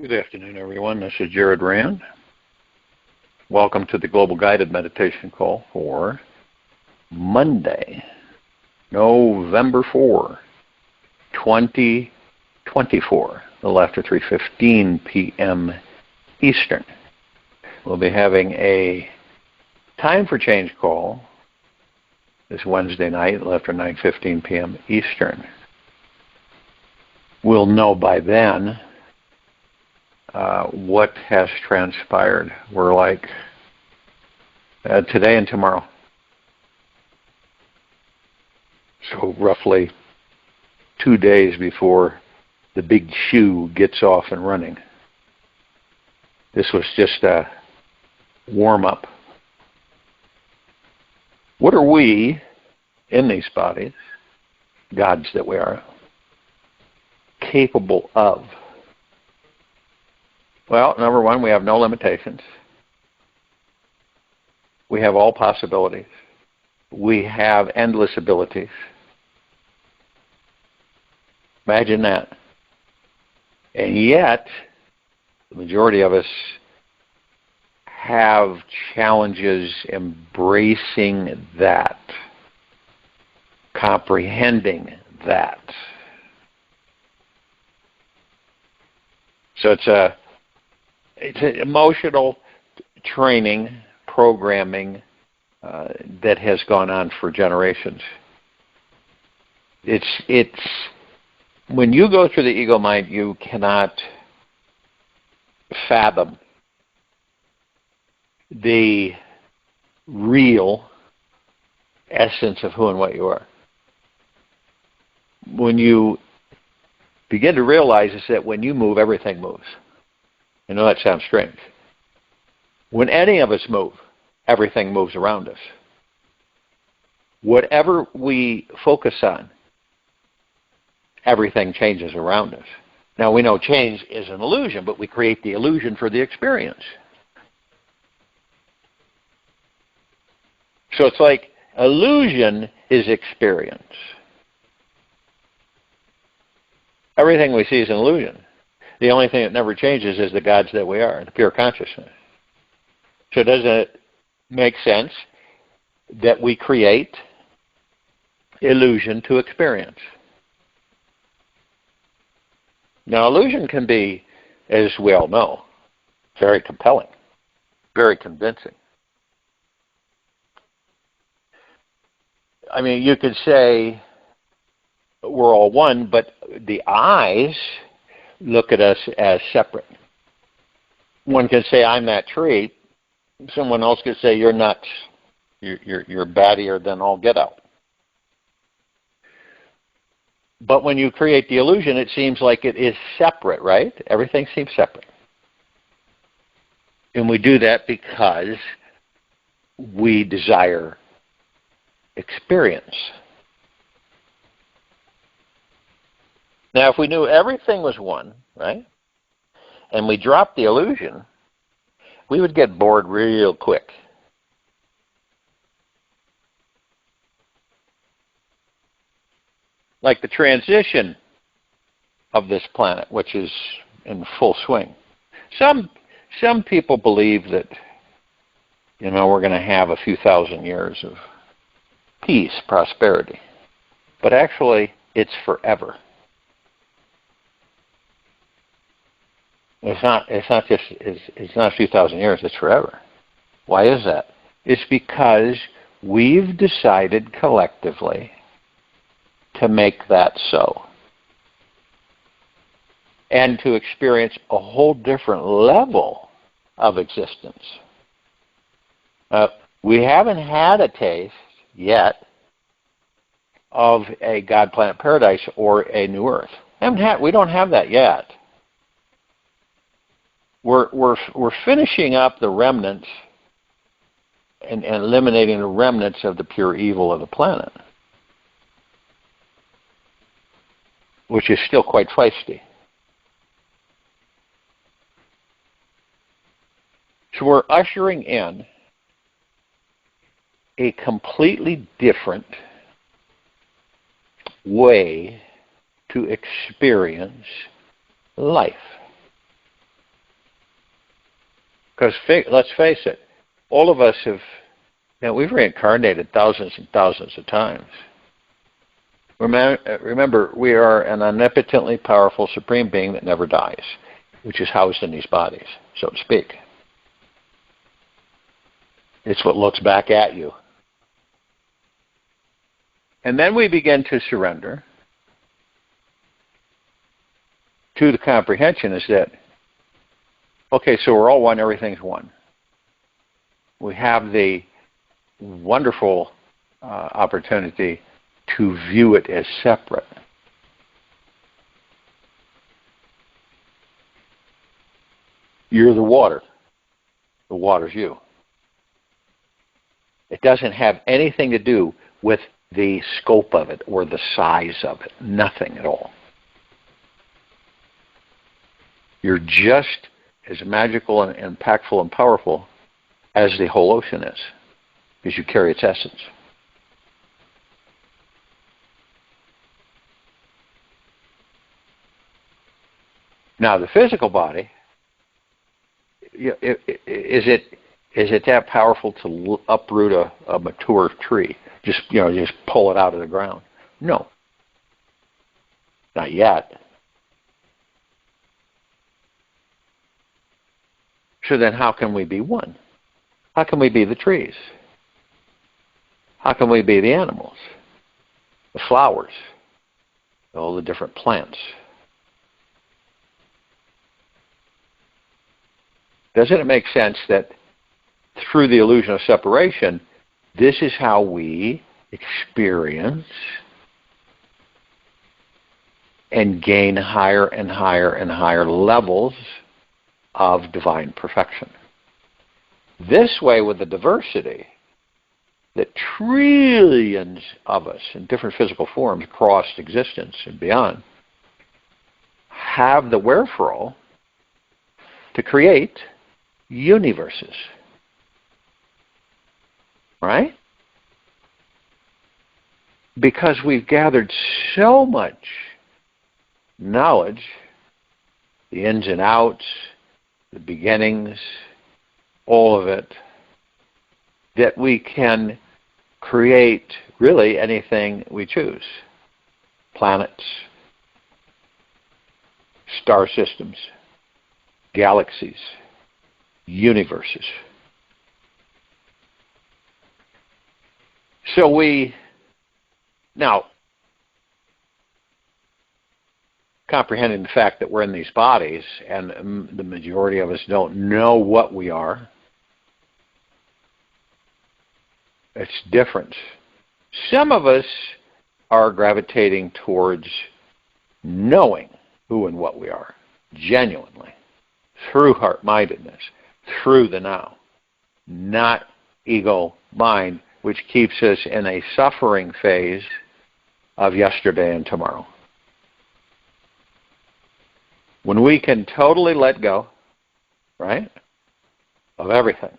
Good afternoon, everyone. This is Jared Rand. Welcome to the Global Guided Meditation Call for Monday, November 4, 2024, a little after 3:15 p.m. Eastern. We'll be having a time for change call this Wednesday night, a little after 9:15 p.m. Eastern. We'll know by then what has transpired. We're like today and tomorrow. So roughly 2 days before the big shoe gets off and running. This was just a warm-up. What are we in these bodies, gods that we are, capable of? Well, number one, we have no limitations. We have all possibilities. We have endless abilities. Imagine that. And yet, the majority of us have challenges embracing that, comprehending that. So it's an emotional training, programming that has gone on for generations. It's when you go through the ego mind, you cannot fathom the real essence of who and what you are. When you begin to realize is that when you move, everything moves. I know that sounds strange. When any of us move, everything moves around us. Whatever we focus on, everything changes around us. Now we know change is an illusion, but we create the illusion for the experience. So it's like illusion is experience. Everything we see is an illusion. The only thing that never changes is the gods that we are, the pure consciousness. So does it make sense that we create illusion to experience? Now, illusion can be, as we all know, very compelling, very convincing. I mean, you could say we're all one, but the eyes look at us as separate. One can say, I'm that tree. Someone else could say, you're nuts. You're battier than all get out. But when you create the illusion, it seems like it is separate, right? Everything seems separate. And we do that because we desire experience. Now, if we knew everything was one, right, and we dropped the illusion, we would get bored real quick. Like the transition of this planet, which is in full swing. Some people believe that, we're going to have a few thousand years of peace, prosperity. But actually, it's forever. It's not a few thousand years, it's forever. Why is that? It's because we've decided collectively to make that so. And to experience a whole different level of existence. We haven't had a taste yet of a God Planet Paradise or a New Earth. We don't have that yet. We're finishing up the remnants and eliminating the remnants of the pure evil of the planet, which is still quite feisty. So we're ushering in a completely different way to experience life. Because let's face it, all of us have, we've reincarnated thousands and thousands of times. Remember, we are an omnipotently powerful supreme being that never dies, which is housed in these bodies, so to speak. It's what looks back at you. And then we begin to surrender to the comprehension is that, okay, so we're all one, everything's one. We have the wonderful opportunity to view it as separate. You're the water. The water's you. It doesn't have anything to do with the scope of it or the size of it. Nothing at all. You're just as magical and impactful and powerful as the whole ocean is, because you carry its essence. Now, the physical body, is it that powerful to uproot a mature tree? Just pull it out of the ground? No, not yet. So then, how can we be one? How can we be the trees? How can we be the animals, the flowers, all the different plants? Doesn't it make sense that through the illusion of separation, this is how we experience and gain higher and higher and higher levels of divine perfection? This way, with the diversity that trillions of us in different physical forms across existence and beyond have the wherefore to create universes. Right? Because we've gathered so much knowledge, the ins and outs, the beginnings, all of it, that we can create really anything we choose. Planets, star systems, galaxies, universes. So now, comprehending the fact that we're in these bodies and the majority of us don't know what we are, it's different. Some of us are gravitating towards knowing who and what we are, genuinely, through heart-mindedness, through the now, not ego-mind, which keeps us in a suffering phase of yesterday and tomorrow. When we can totally let go, right, of everything,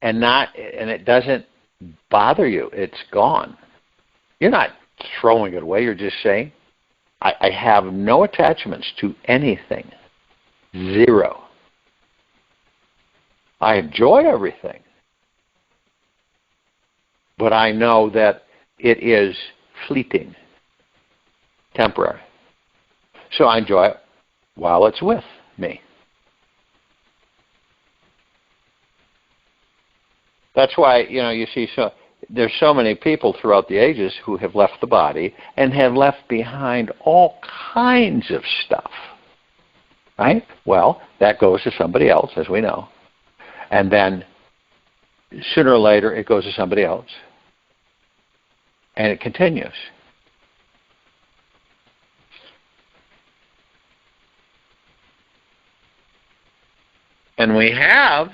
and it doesn't bother you, it's gone. You're not throwing it away, you're just saying, I have no attachments to anything. Zero. I enjoy everything. But I know that it is fleeting, temporary. So I enjoy it while it's with me. That's why, you see, there's so many people throughout the ages who have left the body and have left behind all kinds of stuff. Right? Well, that goes to somebody else, as we know. And then sooner or later it goes to somebody else. And it continues. And we have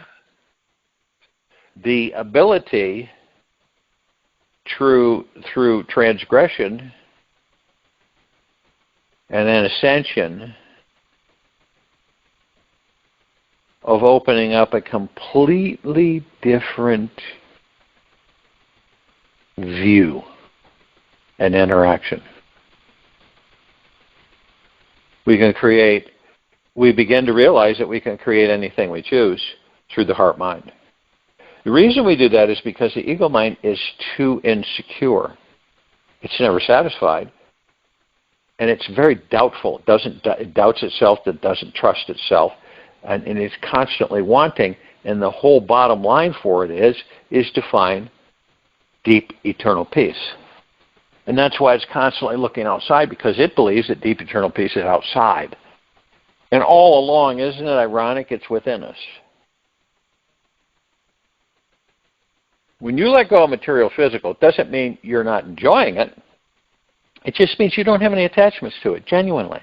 the ability through transgression and then ascension of opening up a completely different view and interaction. We can create we begin to realize that we can create anything we choose through the heart mind. The reason we do that is because the ego mind is too insecure. It's never satisfied. And it's very doubtful. It doubts itself, it doesn't trust itself, and it's constantly wanting. And the whole bottom line for it is to find deep, eternal peace. And that's why it's constantly looking outside, because it believes that deep, eternal peace is outside. And all along, isn't it ironic, it's within us. When you let go of material, physical, it doesn't mean you're not enjoying it. It just means you don't have any attachments to it, genuinely.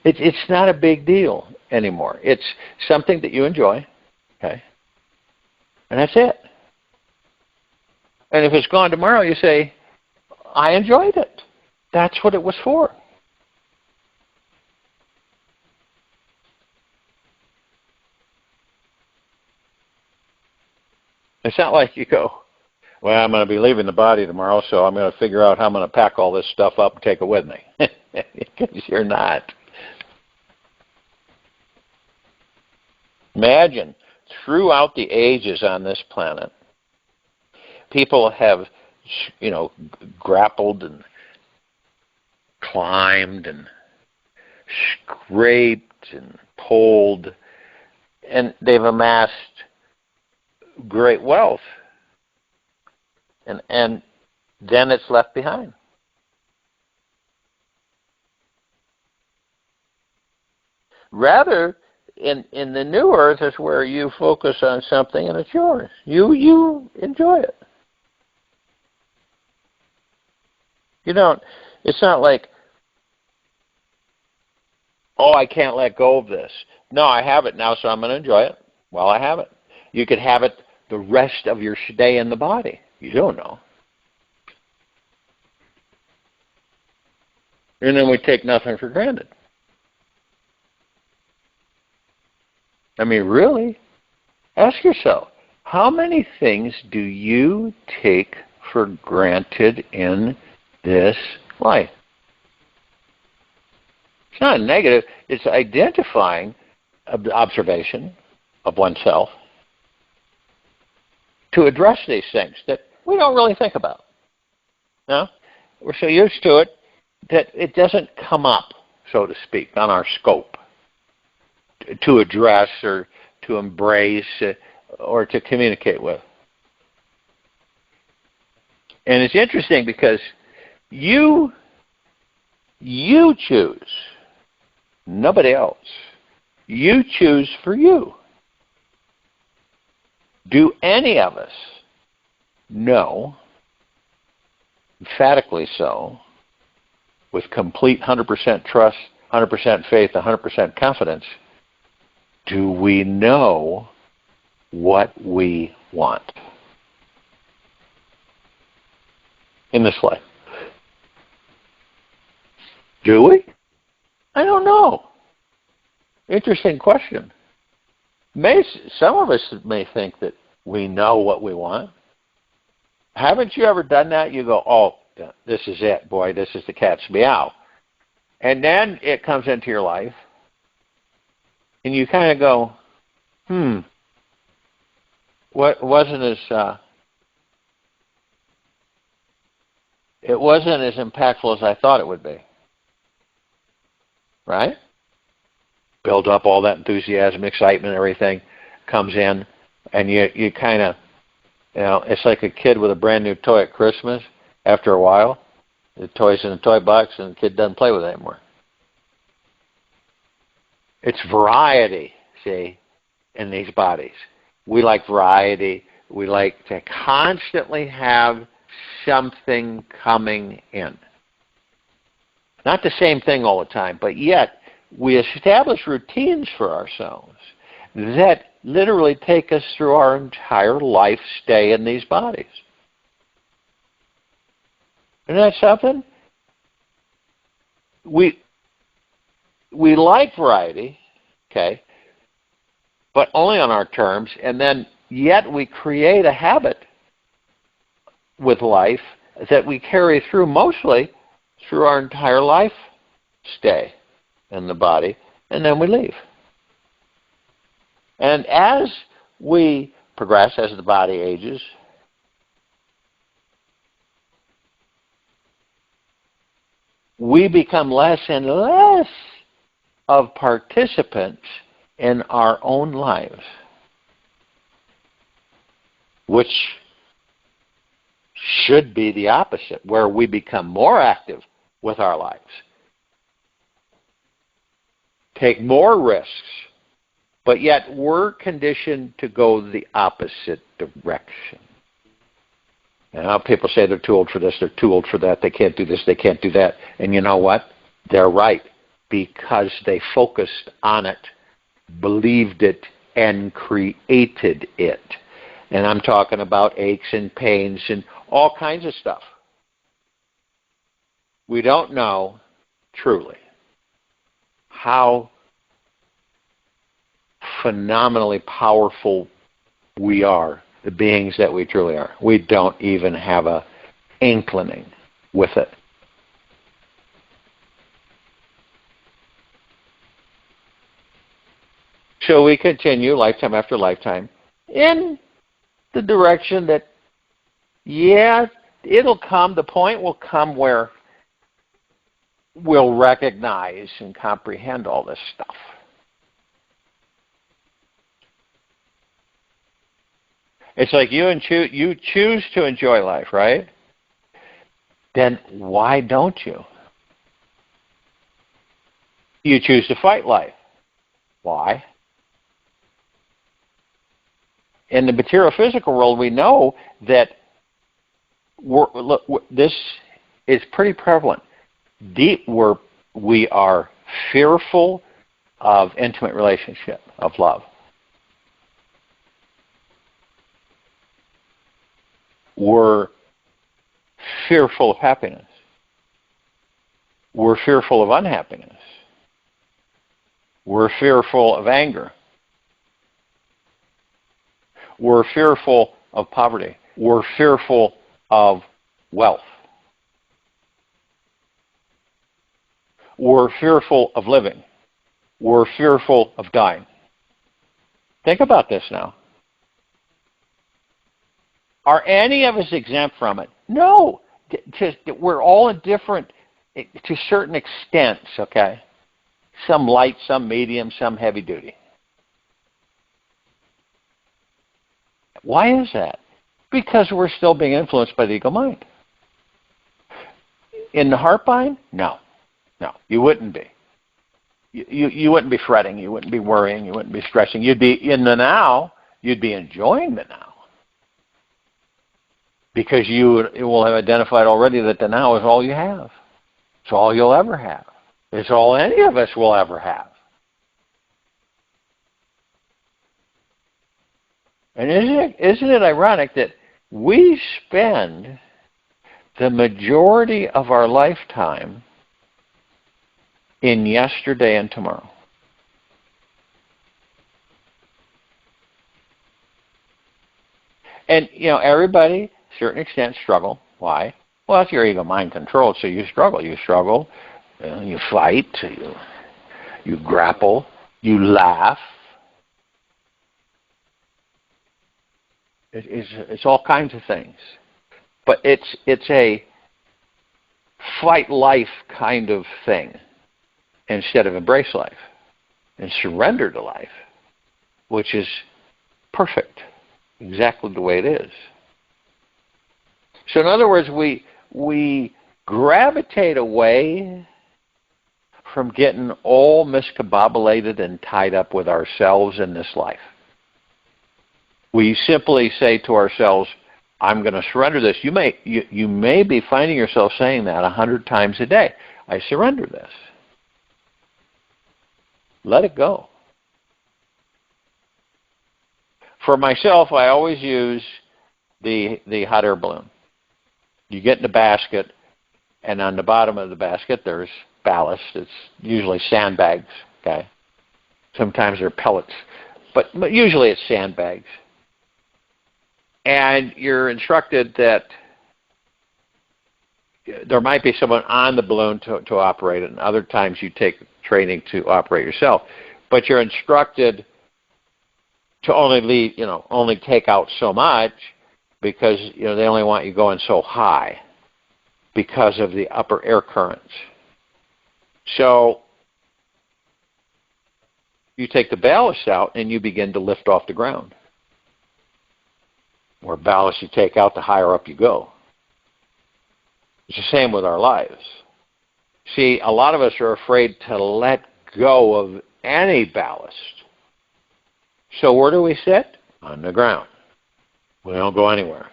It's not a big deal anymore. It's something that you enjoy, okay? And that's it. And if it's gone tomorrow, you say, I enjoyed it. That's what it was for. It's not like you go, well, I'm going to be leaving the body tomorrow, so I'm going to figure out how I'm going to pack all this stuff up and take it with me. Because you're not. Imagine, throughout the ages on this planet, people have, grappled and climbed and scraped and pulled, and they've amassed great wealth. And then it's left behind. Rather, in the new earth is where you focus on something and it's yours. You enjoy it. You don't, it's not like, oh, I can't let go of this. No, I have it now, so I'm going to enjoy it while I have it. You could have it the rest of your stay in the body. You don't know. And then we take nothing for granted. I mean, really, ask yourself, how many things do you take for granted in this life? It's not negative. It's identifying observation of oneself to address these things that we don't really think about. No? We're so used to it that it doesn't come up, so to speak, on our scope to address or to embrace or to communicate with. And it's interesting because you choose, nobody else. You choose for you. Do any of us know, emphatically so, with complete 100% trust, 100% faith, 100% confidence, do we know what we want in this life? Do we? I don't know. Interesting question. Some of us may think that we know what we want. Haven't you ever done that? You go, oh, this is it, boy, this is the cat's meow. And then it comes into your life, and you kind of go, it wasn't as impactful as I thought it would be. Right? Build up all that enthusiasm, excitement, everything comes in, and you kind of, it's like a kid with a brand new toy at Christmas. After a while, the toy's in a toy box and the kid doesn't play with it anymore. It's variety, see, in these bodies. We like variety. We like to constantly have something coming in. Not the same thing all the time, but yet we establish routines for ourselves that literally take us through our entire life stay in these bodies. Isn't that something? We like variety, okay, but only on our terms, and then yet we create a habit with life that we carry through mostly through our entire life stay in the body, and then we leave. And as we progress, as the body ages, we become less and less of participants in our own lives, which should be the opposite, where we become more active with our lives, take more risks, but yet we're conditioned to go the opposite direction. Now, people say they're too old for this, they're too old for that, they can't do this, they can't do that. And you know what? They're right, because they focused on it, believed it, and created it. And I'm talking about aches and pains and all kinds of stuff. We don't know, truly, how phenomenally powerful we are, the beings that we truly are. We don't even have an inkling with it. So we continue lifetime after lifetime in the direction that, yeah, it'll come, the point will come where we'll recognize and comprehend all this stuff. It's like you choose to enjoy life, right? Then why don't you? You choose to fight life. Why? In the material physical world, we know that this is pretty prevalent. We are fearful of intimate relationship, of love. We're fearful of happiness. We're fearful of unhappiness. We're fearful of anger. We're fearful of poverty. We're fearful of wealth. We're fearful of living. We're fearful of dying. Think about this now. Are any of us exempt from it? No. We're all in different, to certain extents, okay? Some light, some medium, some heavy duty. Why is that? Because we're still being influenced by the ego mind. In the heart mind? No. No, you wouldn't be. You wouldn't be fretting. You wouldn't be worrying. You wouldn't be stressing. You'd be in the now. You'd be enjoying the now. Because you will have identified already that the now is all you have. It's all you'll ever have. It's all any of us will ever have. And isn't it ironic that we spend the majority of our lifetime in yesterday and tomorrow? And, everybody, to a certain extent, struggle. Why? Well, it's your ego mind controlled, so you struggle. You struggle, you fight, you grapple, you laugh. It's all kinds of things. But it's a fight life kind of thing instead of embrace life and surrender to life, which is perfect, exactly the way it is. So in other words, we gravitate away from getting all miscombobulated and tied up with ourselves in this life. We simply say to ourselves, I'm going to surrender this. You may be finding yourself saying that 100 times a day. I surrender this. Let it go. For myself, I always use the hot air balloon. You get in the basket, and on the bottom of the basket there's ballast. It's usually sandbags, okay? Sometimes they're pellets, but usually it's sandbags. And you're instructed that there might be someone on the balloon to operate it, and other times you take training to operate yourself. But you're instructed to only leave, only take out so much because, they only want you going so high because of the upper air currents. So you take the ballast out and you begin to lift off the ground. The more ballast you take out, the higher up you go. It's the same with our lives. See, a lot of us are afraid to let go of any ballast. So where do we sit? On the ground. We don't go anywhere.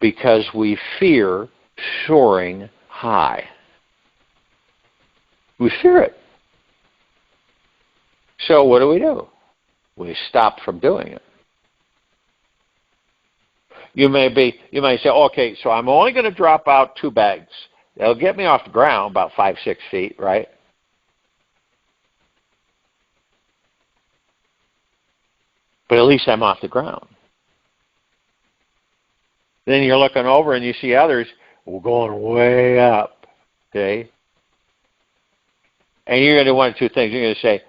Because we fear soaring high. We fear it. So what do? We stop from doing it. You may say, okay, so I'm only going to drop out 2 bags. That'll get me off the ground about 5, 6 feet, right? But at least I'm off the ground. Then you're looking over and you see others going way up, okay? And you're going to do one of 2 things. You're going to say,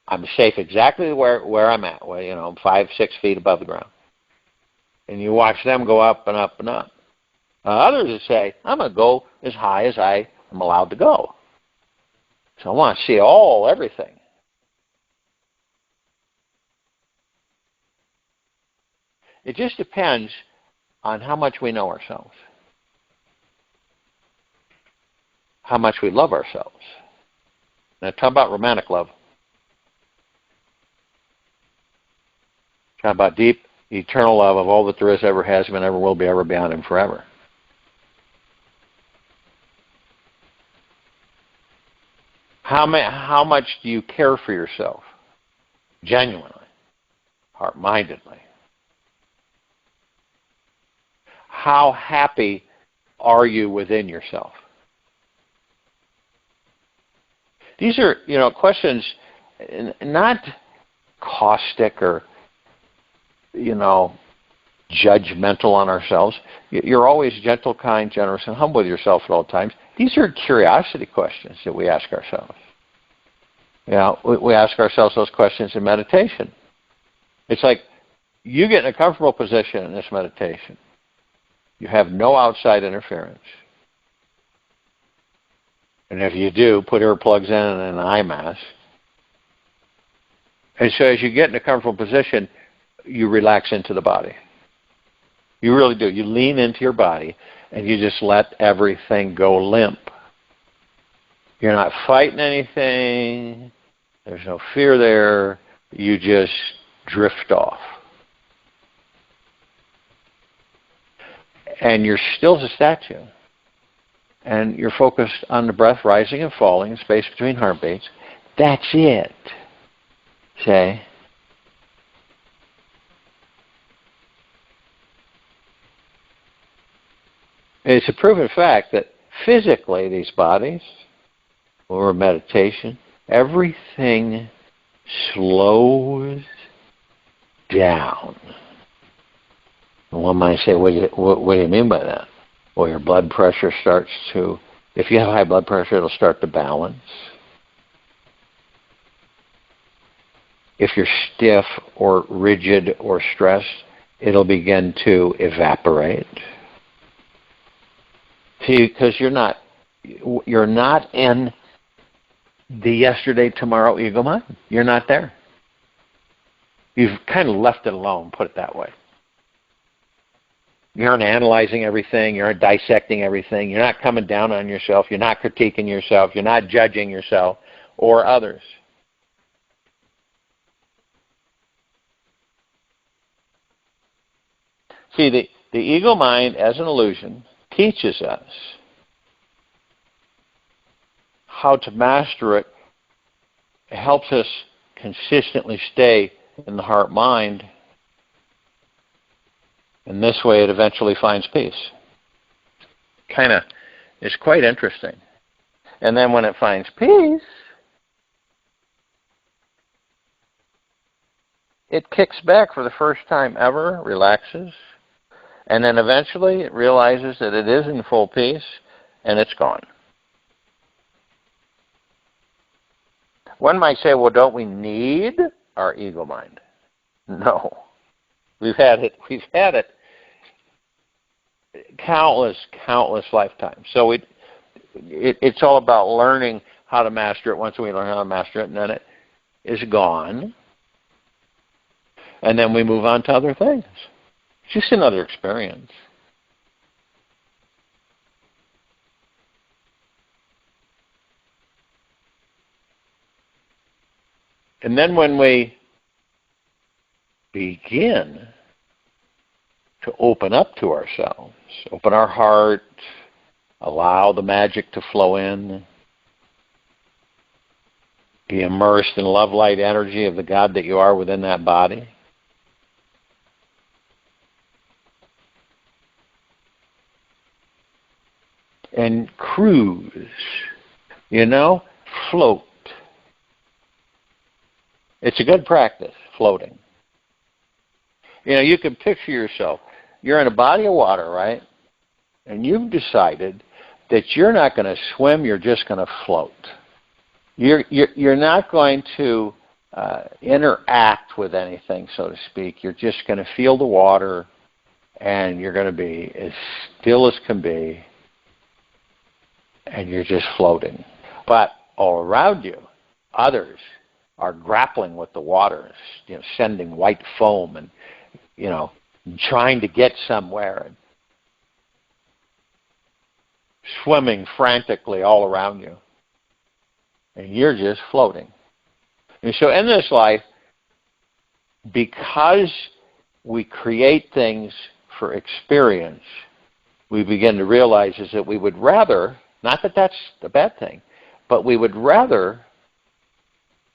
I'm safe exactly where I'm at, 5, 6 feet above the ground. And you watch them go up and up and up. Others will say, I'm going to go as high as I am allowed to go. So I want to see everything. It just depends on how much we know ourselves. How much we love ourselves. Now talk about romantic love. Talk about deep, eternal love of all that there is, ever has been, ever will be, ever beyond, and forever. How much do you care for yourself? Genuinely. Heart-mindedly. How happy are you within yourself? These are, questions not caustic or, judgmental on ourselves. You're always gentle, kind, generous, and humble with yourself at all times. These are curiosity questions that we ask ourselves. We ask ourselves those questions in meditation. It's like you get in a comfortable position in this meditation. You have no outside interference. And if you do, put earplugs in and an eye mask. And so as you get in a comfortable position, you relax into the body. You really do. You lean into your body and you just let everything go limp. You're not fighting anything. There's no fear there. You just drift off. And you're still as a statue. And you're focused on the breath rising and falling, space between heartbeats. That's it. Say. It's a proven fact that physically these bodies, or meditation, everything slows down. And one might say, what do you mean by that? Well, your blood pressure starts to, if you have high blood pressure, it'll start to balance. If you're stiff or rigid or stressed, it'll begin to evaporate. See, because you're not in the yesterday, tomorrow ego mind. You're not there. You've kind of left it alone, put it that way. You aren't analyzing everything. You aren't dissecting everything. You're not coming down on yourself. You're not critiquing yourself. You're not judging yourself or others. See, the ego mind as an illusion teaches us how to master it. It helps us consistently stay in the heart-mind. And this way it eventually finds peace. It's quite interesting. And then when it finds peace, it kicks back for the first time ever, relaxes, and then eventually it realizes that it is in full peace, and it's gone. One might say, well, don't we need our ego mind? No. We've had it countless lifetimes. So it's all about learning how to master it. Once we learn how to master it, and then it is gone. And then we move on to other things. It's just another experience. And then when we begin to open up to ourselves, open our heart, allow the magic to flow in, be immersed in love, light, energy of the God that you are within that body, and cruise, float. It's a good practice, floating. You can picture yourself. You're in a body of water, right? And you've decided that you're not going to swim, you're just going to float. You're not going to interact with anything, so to speak. You're just going to feel the water, and you're going to be as still as can be, and you're just floating. But all around you, others are grappling with the water, sending white foam and, trying to get somewhere and swimming frantically all around you. And you're just floating. And so in this life, because we create things for experience, we begin to realize is that we would rather, not that that's a bad thing, but we would rather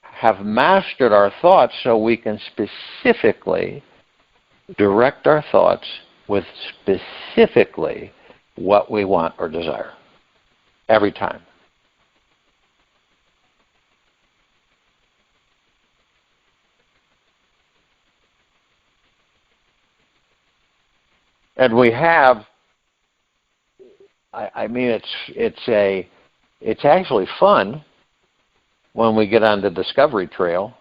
have mastered our thoughts so we can specifically direct our thoughts with specifically what we want or desire. Every time. And we have, it's actually fun when we get on the discovery trail,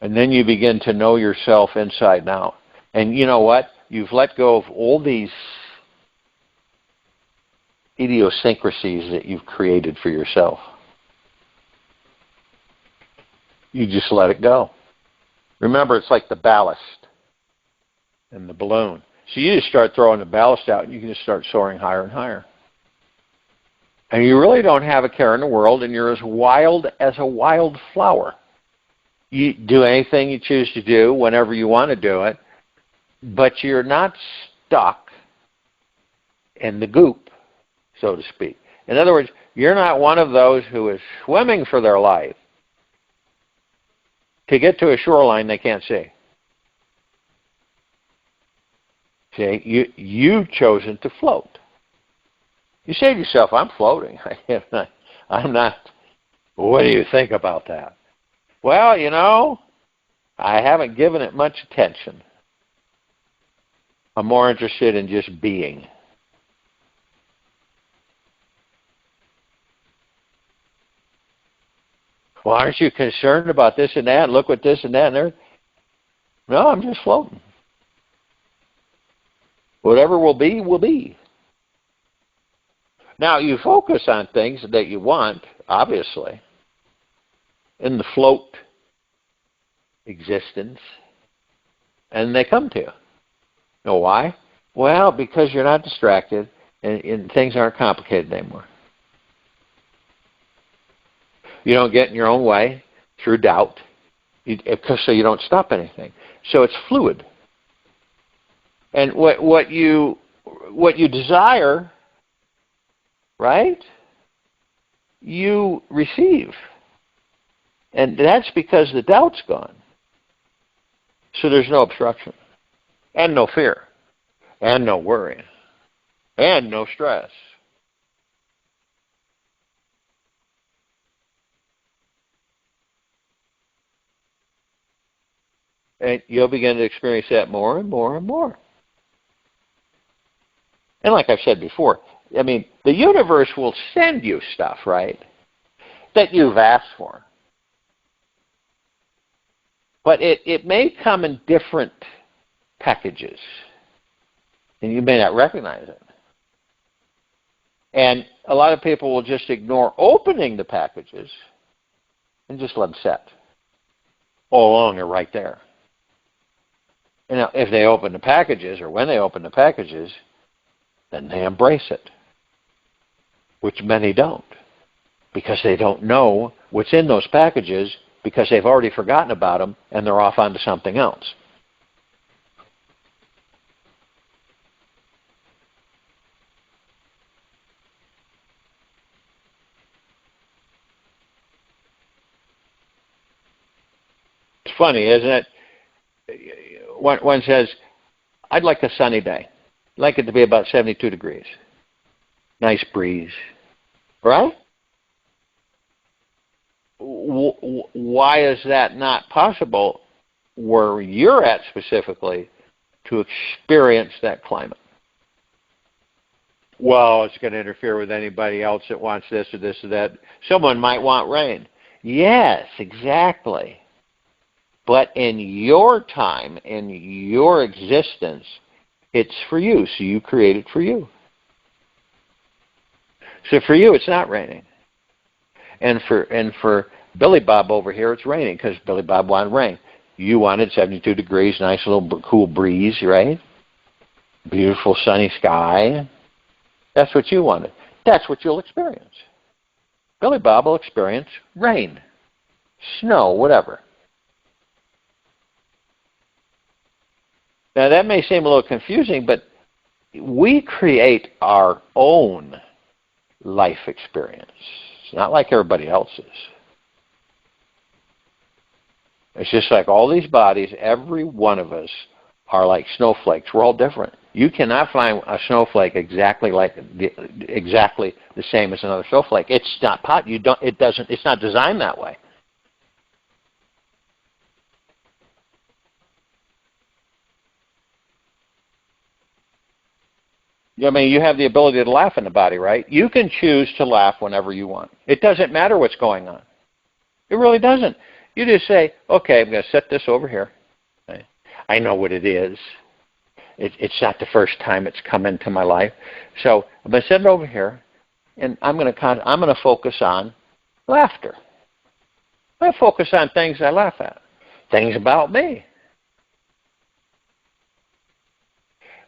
and then you begin to know yourself inside and out. And you know what? You've let go of all these idiosyncrasies that you've created for yourself. You just let it go. Remember, it's like the ballast in the balloon. So you just start throwing the ballast out, and you can just start soaring higher and higher. And you really don't have a care in the world, and you're as wild as a wild flower. You do anything you choose to do whenever you want to do it, but you're not stuck in the goop, so to speak. In other words, you're not one of those who is swimming for their life to get to a shoreline they can't see. See, you've chosen to float. You say to yourself, I'm floating. I'm not. What do you think about that? Well, I haven't given it much attention. I'm more interested in just being. Well, aren't you concerned about this and that? Look what this and that and there. No, I'm just floating. Whatever will be, will be. Now, you focus on things that you want, obviously, in the float existence, and they come to you. You know why? Well, because you're not distracted, and things aren't complicated anymore. You don't get in your own way through doubt, so you don't stop anything. So it's fluid. And what you desire, right, you receive. And that's because the doubt's gone. So there's no obstruction, and no fear, and no worry, and no stress. And you'll begin to experience that more and more and more. And like I've said before, I mean, the universe will send you stuff, right? that you've asked for. But it may come in different packages, and you may not recognize it. And a lot of people will just ignore opening the packages and just let them sit. All along, they're right there. And now, if they open the packages, or when they open the packages, then they embrace it, which many don't, because they don't know what's in those packages, because they've already forgotten about them, and they're off onto something else. It's funny, isn't it? One says, I'd like a sunny day. I'd like it to be about 72 degrees. Nice breeze. Right? Why is that not possible where you're at specifically to experience that climate? Well, it's going to interfere with anybody else that wants this or this or that. Someone might want rain. Yes, exactly. But in your time, in your existence, it's for you. So you create it for you. So for you, it's not raining. And for Billy Bob over here, it's raining because Billy Bob wanted rain. You wanted 72 degrees, nice little cool breeze, right? Beautiful sunny sky. That's what you wanted. That's what you'll experience. Billy Bob will experience rain, snow, whatever. Now, that may seem a little confusing, but we create our own life experience. It's not like everybody else's. It's just like all these bodies, every one of us are like snowflakes. We're all different. You cannot find a snowflake exactly the same as another snowflake. It's not it's not designed that way. I mean, you have the ability to laugh in the body, right? You can choose to laugh whenever you want. It doesn't matter what's going on. It really doesn't. You just say, okay, I'm going to set this over here. I know what it is. It's not the first time it's come into my life. So I'm going to set it over here, and I'm going to focus on laughter. I'm going to focus on things I laugh at, things about me.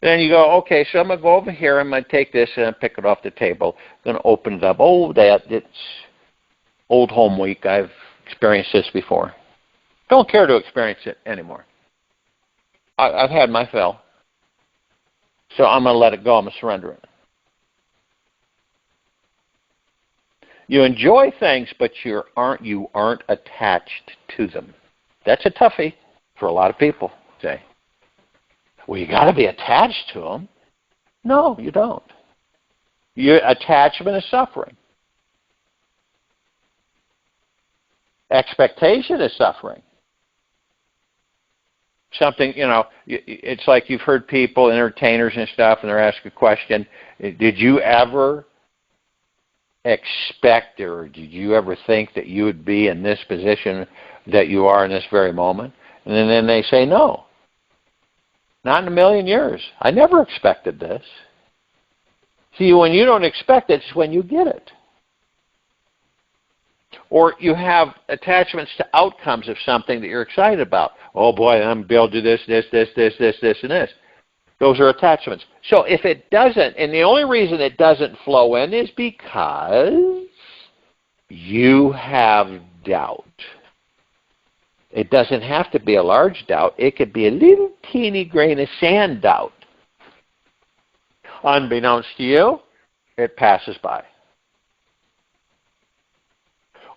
Then you go, okay, so I'm going to go over here. I'm going to take this and pick it off the table. I'm going to open it up. Oh, it's old home week. I've experienced this before. Don't care to experience it anymore. I've had my fill. So I'm going to let it go. I'm going to surrender it. You enjoy things, but you aren't attached to them. That's a toughie for a lot of people, say. Well, you got to be attached to them. No, you don't. Your attachment is suffering. Expectation is suffering. Something, it's like you've heard people, entertainers and stuff, and they're asked a question, did you ever expect or did you ever think that you would be in this position that you are in this very moment? And then they say, no. Not in a million years. I never expected this. See, when you don't expect it, it's when you get it. Or you have attachments to outcomes of something that you're excited about. Oh boy, I'm going to be able to do this, and this. Those are attachments. So if it doesn't, and the only reason it doesn't flow in is because you have doubt. It doesn't have to be a large doubt. It could be a little teeny grain of sand doubt. Unbeknownst to you, it passes by.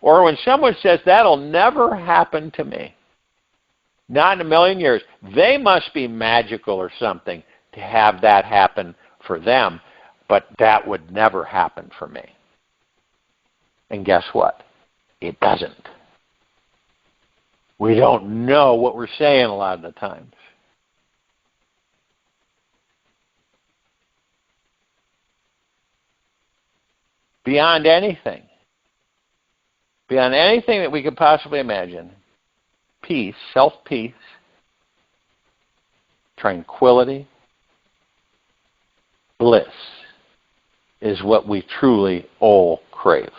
Or when someone says, that'll never happen to me, not in a million years, they must be magical or something to have that happen for them, but that would never happen for me. And guess what? It doesn't. We don't know what we're saying a lot of the times. Beyond anything. beyond anything that we could possibly imagine. Peace, self-peace, tranquility, bliss is what we truly all crave.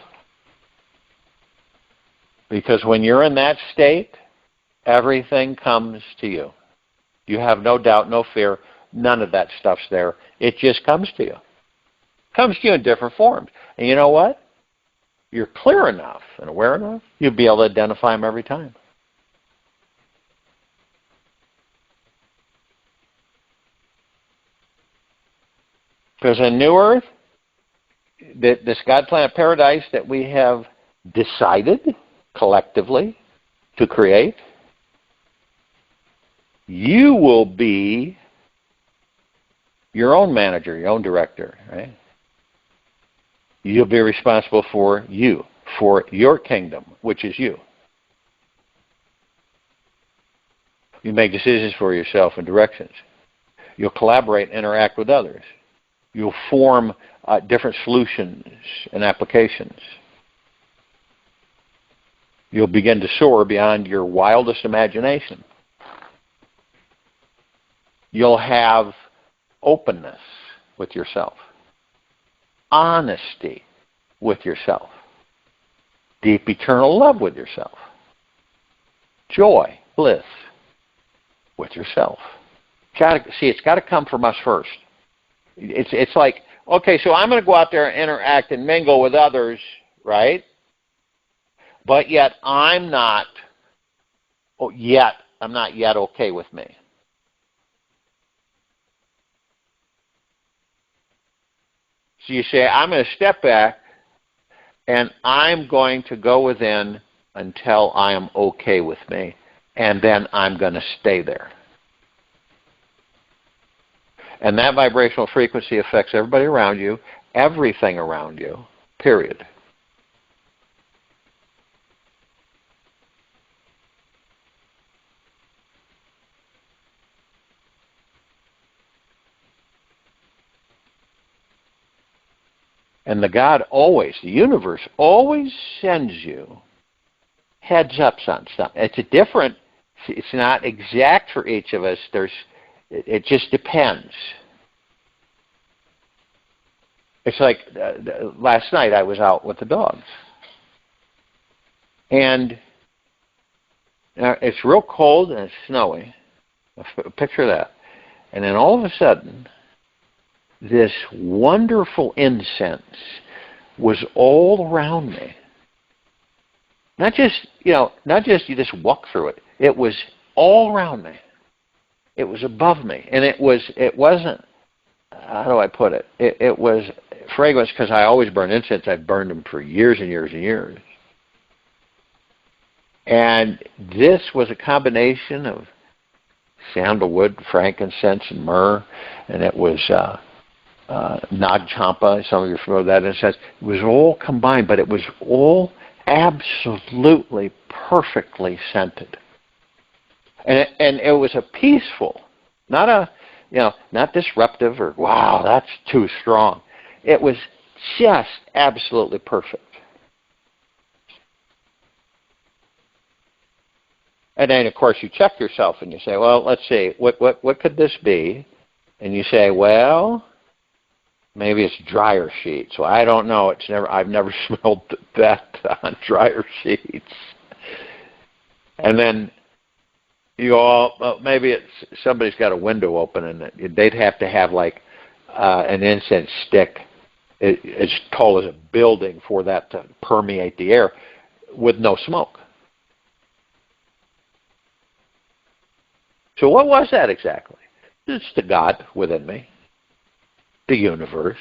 Because when you're in that state, everything comes to you. You have no doubt, no fear, none of that stuff's there. It just comes to you. It comes to you in different forms. And you know what? You're clear enough and aware enough, you'll be able to identify them every time. Because in New Earth, this God planet paradise that we have decided collectively to create, you will be your own manager, your own director, right? You'll be responsible for you, for your kingdom, which is you. You make decisions for yourself and directions. You'll collaborate and interact with others. You'll form different solutions and applications. You'll begin to soar beyond your wildest imagination. You'll have openness with yourself, honesty with yourself, deep eternal love with yourself, joy, bliss with yourself. It's got to come from us first. It's like, okay, so I'm going to go out there and interact and mingle with others, right? But yet I'm not yet okay with me. So you say, I'm going to step back and I'm going to go within until I am okay with me, and then I'm going to stay there. And that vibrational frequency affects everybody around you, everything around you, period. And the universe always sends you heads ups on something. It's not exact for each of us. It just depends. It's like last night I was out with the dogs. And it's real cold and it's snowy. Picture that. And then all of a sudden, this wonderful incense was all around me. Not just you just walk through it. It was all around me. It was above me. And it wasn't, how do I put it? It was fragrance, because I always burn incense. I've burned them for years and years and years. And this was a combination of sandalwood, frankincense, and myrrh. And it was Nag Champa. Some of you are familiar with that incense. It was all combined, but it was all absolutely perfectly scented. And it was a peaceful, not disruptive or, wow, that's too strong. It was just absolutely perfect. And then, of course, you check yourself and you say, well, let's see, what could this be? And you say, well, maybe it's dryer sheets. Well, I don't know. I've never smelled that on dryer sheets. And then you go, well, maybe somebody's got a window open, and they'd have to have like an incense stick as tall as a building for that to permeate the air with no smoke. So what was that exactly? It's the God within me, the universe.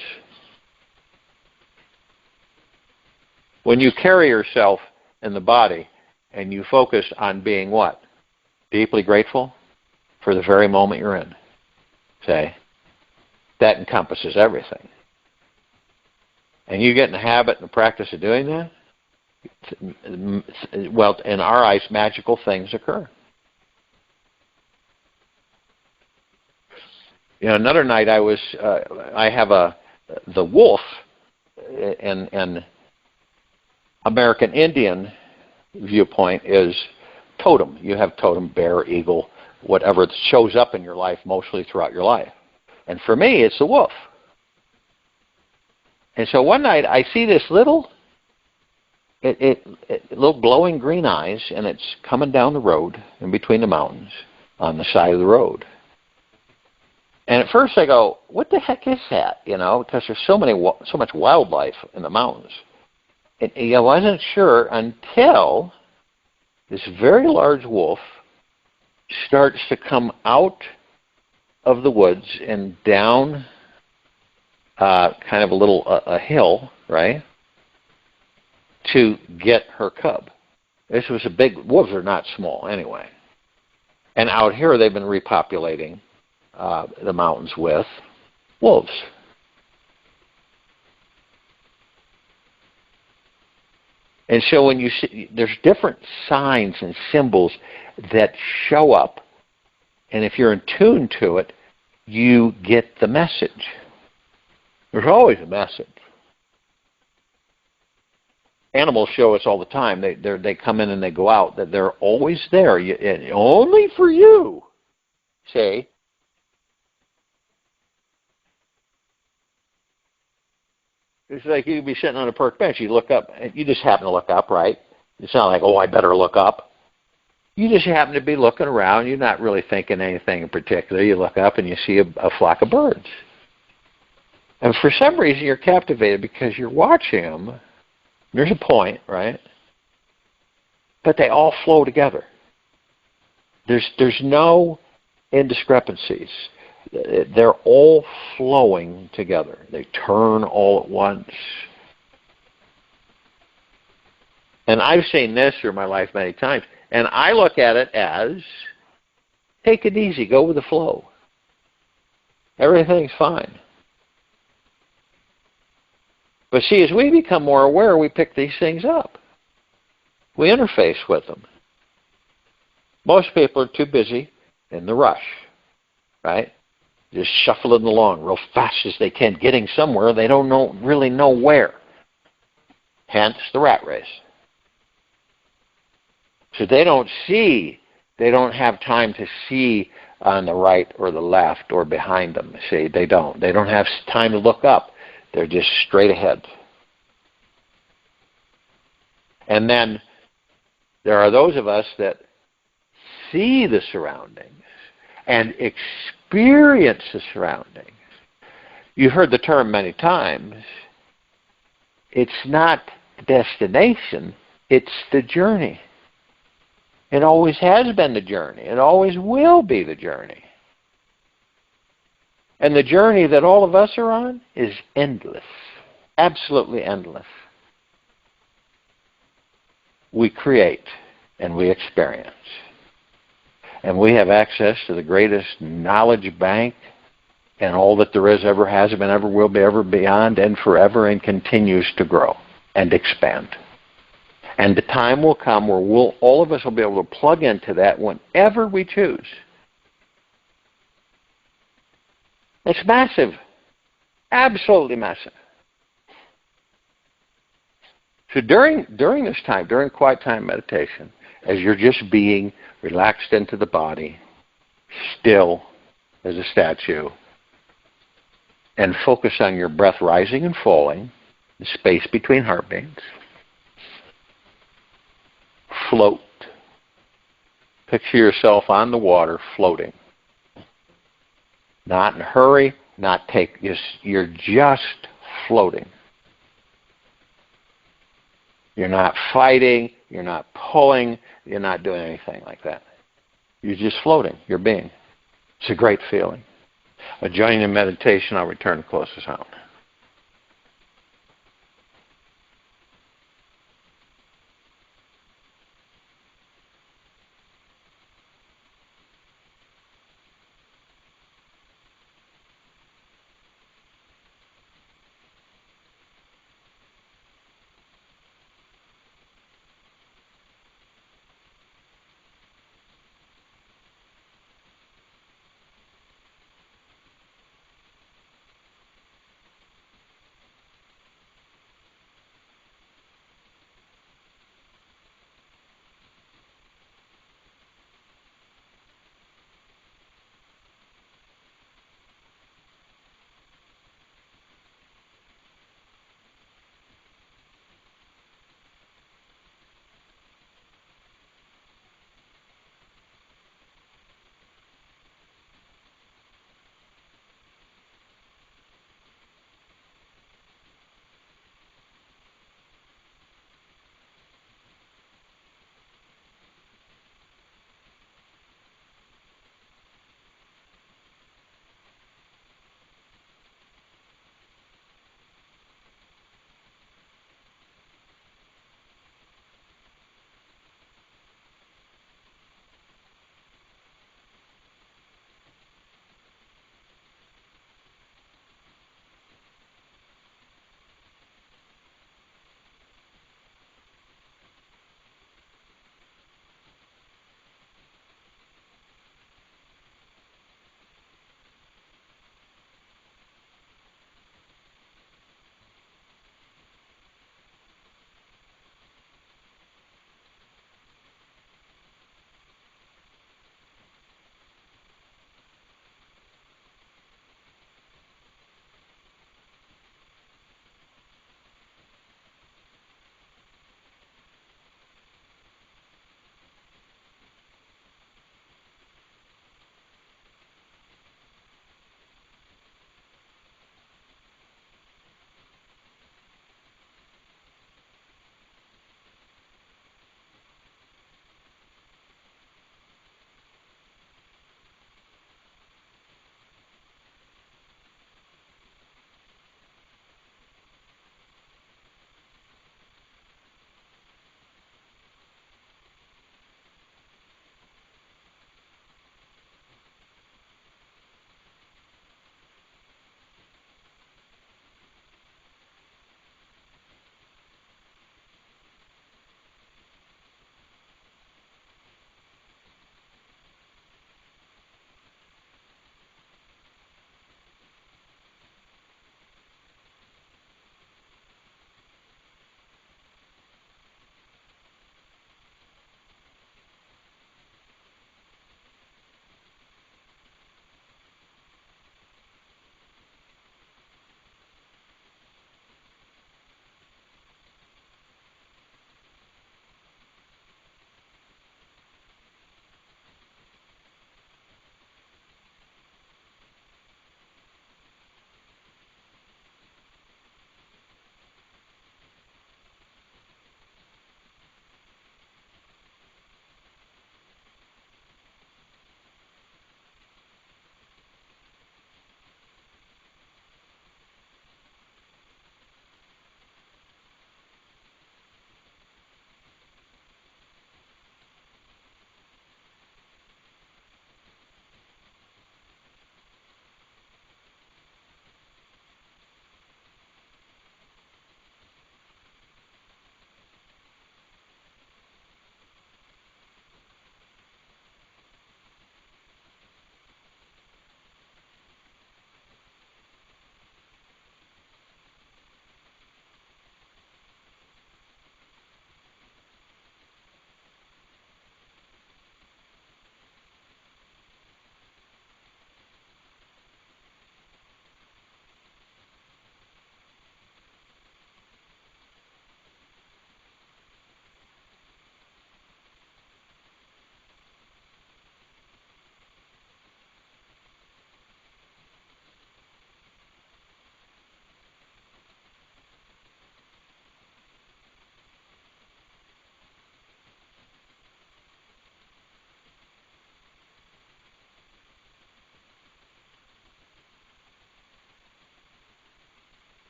When you carry yourself in the body and you focus on being what? Deeply grateful for the very moment you're in. Say, that encompasses everything. And you get in the habit and the practice of doing that, well, in our eyes, magical things occur. Another night I have the wolf, an American Indian viewpoint is totem. You have totem, bear, eagle, whatever shows up in your life mostly throughout your life. And for me, it's the wolf. And so one night I see this little glowing green eyes, and it's coming down the road in between the mountains on the side of the road. And at first I go, what the heck is that? You know, because there's so much wildlife in the mountains. And I wasn't sure until this very large wolf starts to come out of the woods and down kind of a hill, right, to get her cub. This was a big, wolves are not small anyway. And out here they've been repopulating the mountains with wolves. And so when you see, there's different signs and symbols that show up, and if you're in tune to it, you get the message. There's always a message. Animals show us all the time. They come in and they go out. That they're always there, only for you. See? It's like you could be sitting on a park bench. You look up. You just happen to look up, right? It's not like, oh, I better look up. You just happen to be looking around. You're not really thinking anything in particular. You look up and you see a flock of birds. And for some reason, you're captivated because you're watching them. There's a point, right? But they all flow together. There's no indiscrepancies. They're all flowing together. They turn all at once. And I've seen this through my life many times. And I look at it as, take it easy, go with the flow. Everything's fine. But see, as we become more aware, we pick these things up. We interface with them. Most people are too busy in the rush, right? Just shuffling along real fast as they can, getting somewhere. They don't really know where. Hence the rat race. So they don't have time to see on the right or the left or behind them. See, they don't have time to look up. They're just straight ahead. And then there are those of us that see the surroundings and experience the surroundings. You've heard the term many times. It's not the destination, it's the journey. It always has been the journey. It always will be the journey. And the journey that all of us are on is endless. Absolutely endless. We create and we experience. And we have access to the greatest knowledge bank and all that there is, ever has been, ever will be, ever beyond, and forever, and continues to grow and expand. And the time will come where all of us will be able to plug into that whenever we choose. It's massive. Absolutely massive. So during this time, during quiet time meditation, as you're just being relaxed into the body, still as a statue, and focus on your breath rising and falling, the space between heartbeats, float. Picture yourself on the water floating. Not in a hurry, you're just floating. You're not fighting, you're not pulling, you're not doing anything like that. You're just floating, you're being. It's a great feeling. Joining in meditation, I'll return to close this out.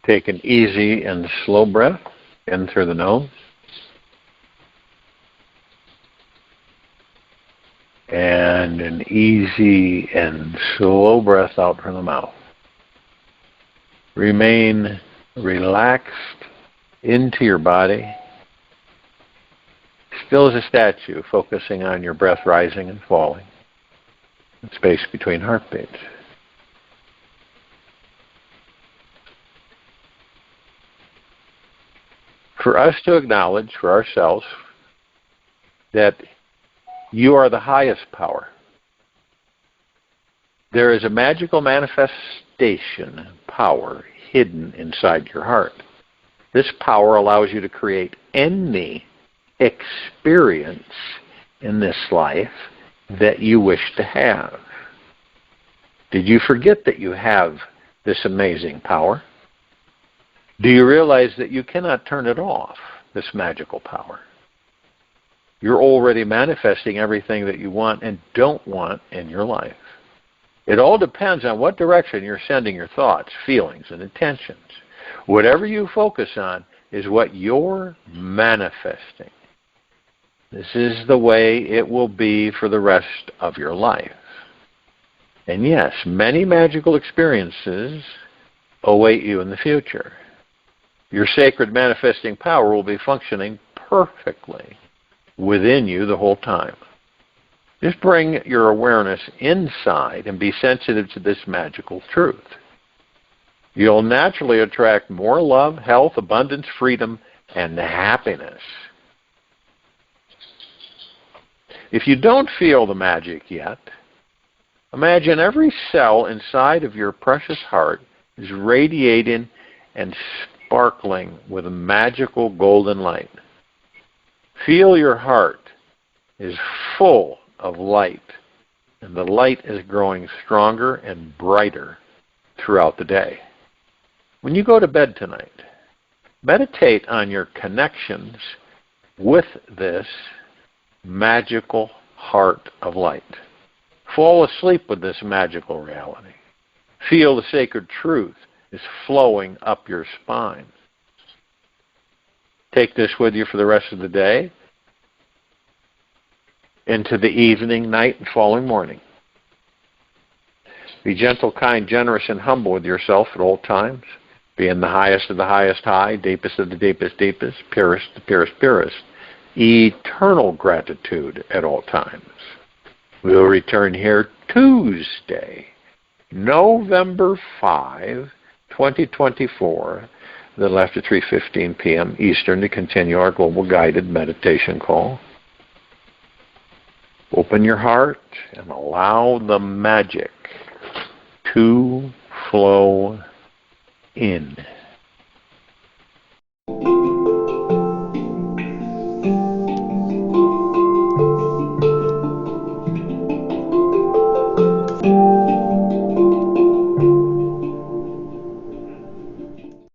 Take an easy and slow breath in through the nose. And an easy and slow breath out from the mouth. Remain relaxed into your body, still as a statue, focusing on your breath rising and falling, the space between heartbeats. For us to acknowledge for ourselves that you are the highest power. There is a magical manifestation power hidden inside your heart. This power allows you to create any experience in this life that you wish to have. Did you forget that you have this amazing power? Do you realize that you cannot turn it off, this magical power? You're already manifesting everything that you want and don't want in your life. It all depends on what direction you're sending your thoughts, feelings, and intentions. Whatever you focus on is what you're manifesting. This is the way it will be for the rest of your life. And yes, many magical experiences await you in the future. Your sacred manifesting power will be functioning perfectly within you the whole time. Just bring your awareness inside and be sensitive to this magical truth. You'll naturally attract more love, health, abundance, freedom, and happiness. If you don't feel the magic yet, imagine every cell inside of your precious heart is radiating and sparkling with a magical golden light. Feel your heart is full of light, and the light is growing stronger and brighter throughout the day. When you go to bed tonight, meditate on your connections with this magical heart of light. Fall asleep with this magical reality. Feel the sacred truth is flowing up your spine. Take this with you for the rest of the day, into the evening, night, and following morning. Be gentle, kind, generous, and humble with yourself at all times. Be in the highest of the highest high, deepest of the deepest deepest, purest of the purest purest. Eternal gratitude at all times. We'll return here Tuesday, November 5, 2024, a little after 3:15 p.m. Eastern, to continue our global guided meditation call. Open your heart and allow the magic to flow in.